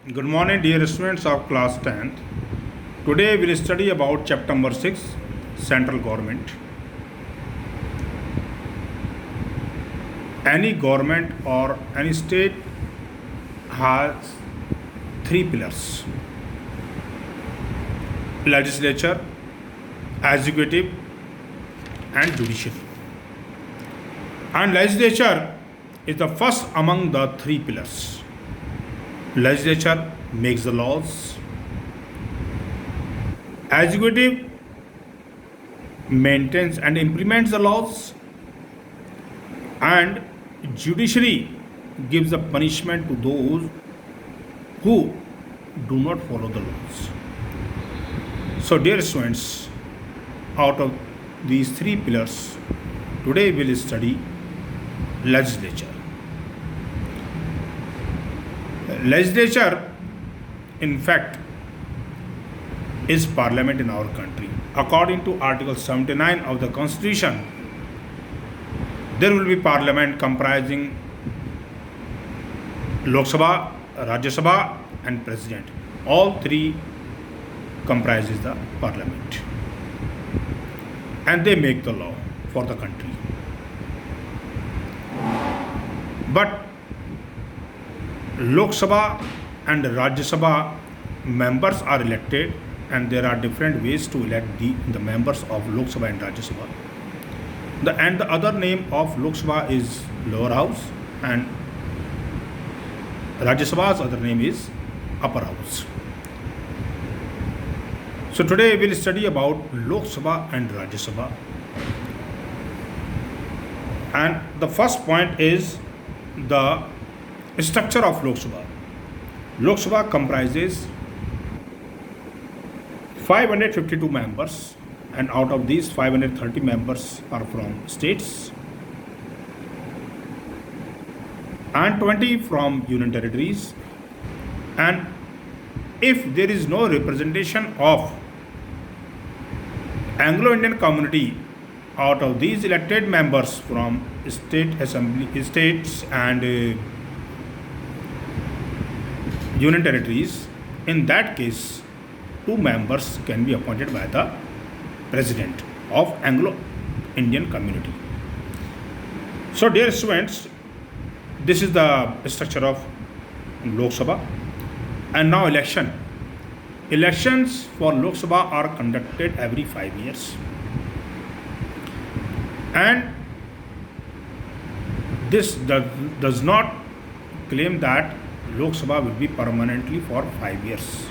Good morning, dear students of class 10th. Today we will study about chapter number 6, Central Government. Any government or any state has three pillars: legislature, executive, and judiciary. And legislature is the first among the three pillars. Legislature makes the laws, executive maintains and implements the laws, and judiciary gives the punishment to those who do not follow the laws. So, dear students, out of these three pillars, today we will study legislature. Legislature, in fact, is parliament in our country. According to Article 79 of the Constitution, there will be parliament comprising Lok Sabha, Rajya Sabha, and President. All three comprises the parliament, and they make the law for the country. But Lok Sabha and Rajya Sabha members are elected, and there are different ways to elect the members of Lok Sabha and Rajya Sabha. The other name of Lok Sabha is lower house, and Rajya Sabha's other name is upper house. So today we will study about Lok Sabha and Rajya Sabha. And the first point is the structure of Lok Sabha. Lok Sabha comprises 552 members, and out of these 530 members are from states and 20 from union territories. And if there is no representation of Anglo-Indian community out of these elected members from states and union territories, in that case, two members can be appointed by the president of Anglo-Indian community. So, dear students, this is the structure of Lok Sabha. And now election. Elections for Lok Sabha are conducted every 5 years. And this does not claim that Lok Sabha will be permanently for 5 years.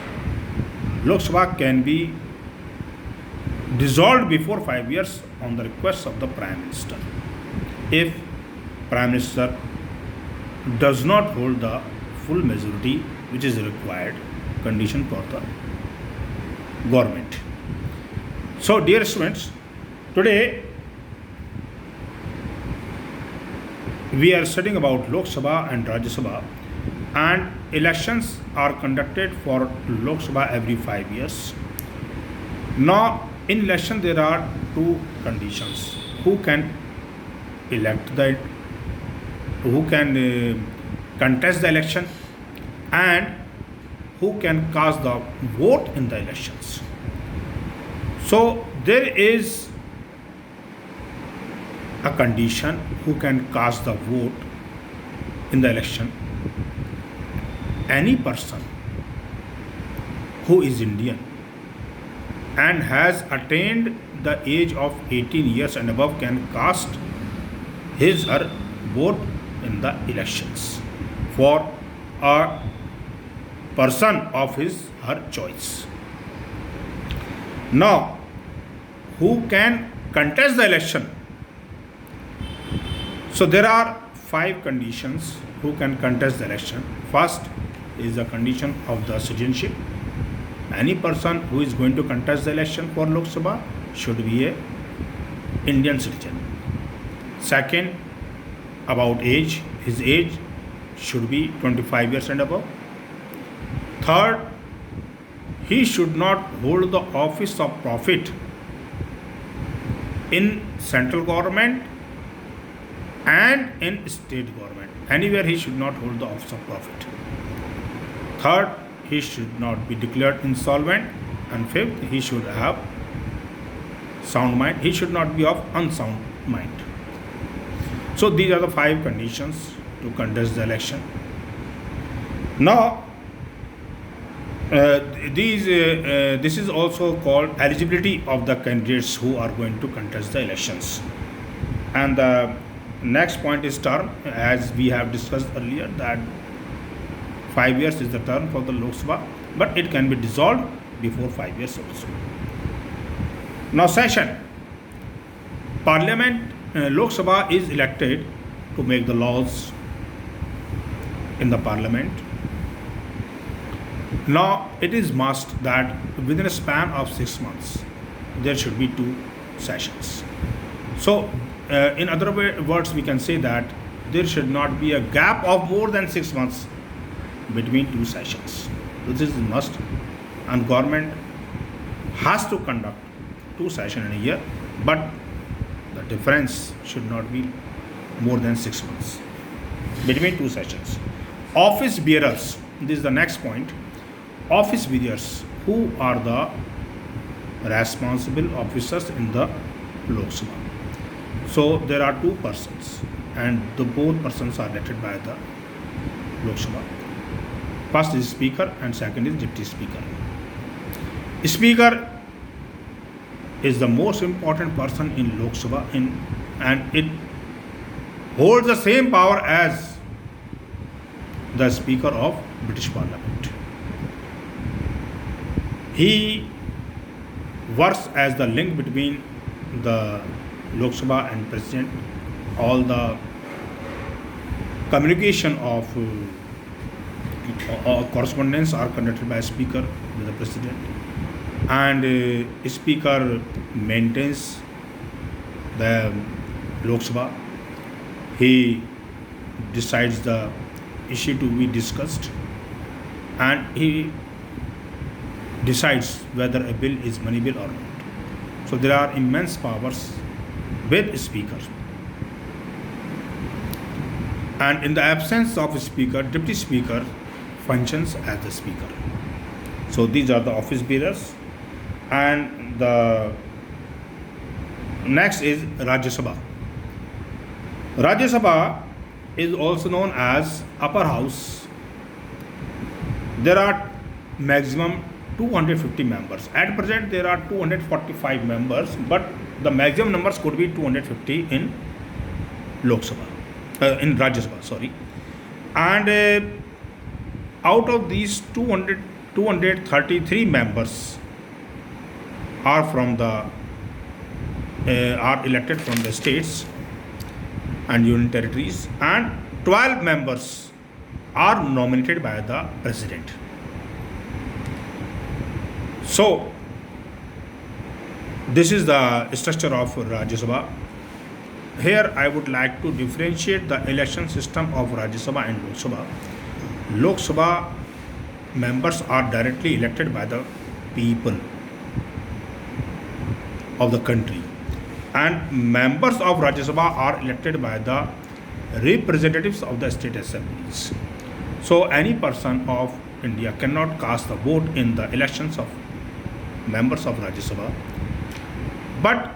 Lok Sabha can be dissolved before 5 years on the request of the Prime Minister, if Prime Minister does not hold the full majority which is required condition for the government. So, dear students, today we are studying about Lok Sabha and Rajya Sabha, and elections are conducted for Lok Sabha every 5 years. Now, in election there are two conditions: who can contest the election, and who can cast the vote in the elections. So there is a condition: who can cast the vote in the election. Any person who is Indian and has attained the age of 18 years and above can cast his or her vote in the elections for a person of his or her choice. Now, who can contest the election? So there are 5 conditions who can contest the election. First is the condition of the citizenship. Any person who is going to contest the election for Lok Sabha should be a Indian citizen. Second, about age, his age should be 25 years and above. Third, he should not hold the office of profit in central government and in state government. Anywhere he should not hold the office of profit. Third, he should not be declared insolvent. And fifth, he should have sound mind. He should not be of unsound mind. So these are the 5 conditions to contest the election. Now, this is also called eligibility of the candidates who are going to contest the elections. And the next point is term, as we have discussed earlier, that 5 years is the term for the Lok Sabha, but it can be dissolved before 5 years also. Now, session. Parliament, Lok Sabha is elected to make the laws in the parliament. Now, it is must that within a span of 6 months, there should be 2 sessions. So, in other words, we can say that there should not be a gap of more than 6 months between 2 sessions. This is a must, and government has to conduct 2 sessions in a year, but the difference should not be more than 6 months between 2 sessions. Office bearers, this is the next point. Office bearers, who are the responsible officers in the Lok Sabha. So there are 2 persons, and both persons are elected by the Lok Sabha. First is Speaker and second is Deputy Speaker. Speaker is the most important person in Lok Sabha, and it holds the same power as the Speaker of British Parliament. He works as the link between the Lok Sabha and President. All the communication of correspondence are conducted by Speaker with the President, and Speaker maintains the Lok Sabha. He decides the issue to be discussed, and he decides whether a bill is money bill or not. So there are immense powers with Speaker. And in the absence of a Speaker, Deputy Speaker functions as the Speaker. So these are the office bearers. And the next is Rajya Sabha. Rajya Sabha is also known as upper house. There are maximum 250 members. At present there are 245 members, but the maximum numbers could be 250 in Lok Sabha, in Rajya Sabha, sorry. And out of these 233 members are from the are elected from the states and union territories, and 12 members are nominated by the President. So this is the structure of Rajya Sabha. Here I would like to differentiate the election system of Rajya Sabha and Lok Sabha. Lok Sabha members are directly elected by the people of the country, and members of Rajya Sabha are elected by the representatives of the state assemblies. So any person of India cannot cast a vote in the elections of members of Rajya Sabha, but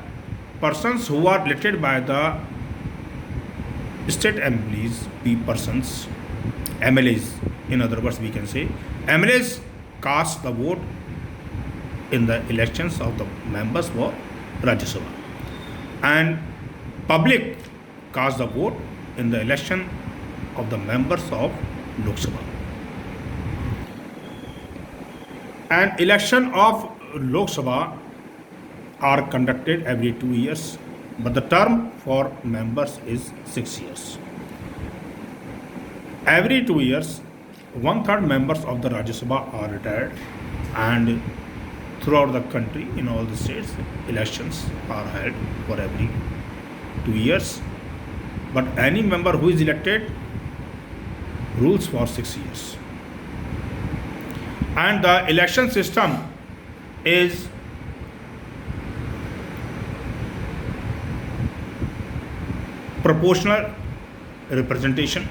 persons who are elected by the state assemblies, persons, MLAs, in other words we can say, MLAs cast the vote in the elections of the members for Rajya Sabha, and public cast the vote in the election of the members of Lok Sabha. And election of Lok Sabha are conducted every 2 years, but the term for members is 6 years. Every 2 years, 1/3 members of the Rajya Sabha are retired, and throughout the country, in all the states, elections are held for every 2 years. But any member who is elected rules for 6 years. And the election system is proportional representation.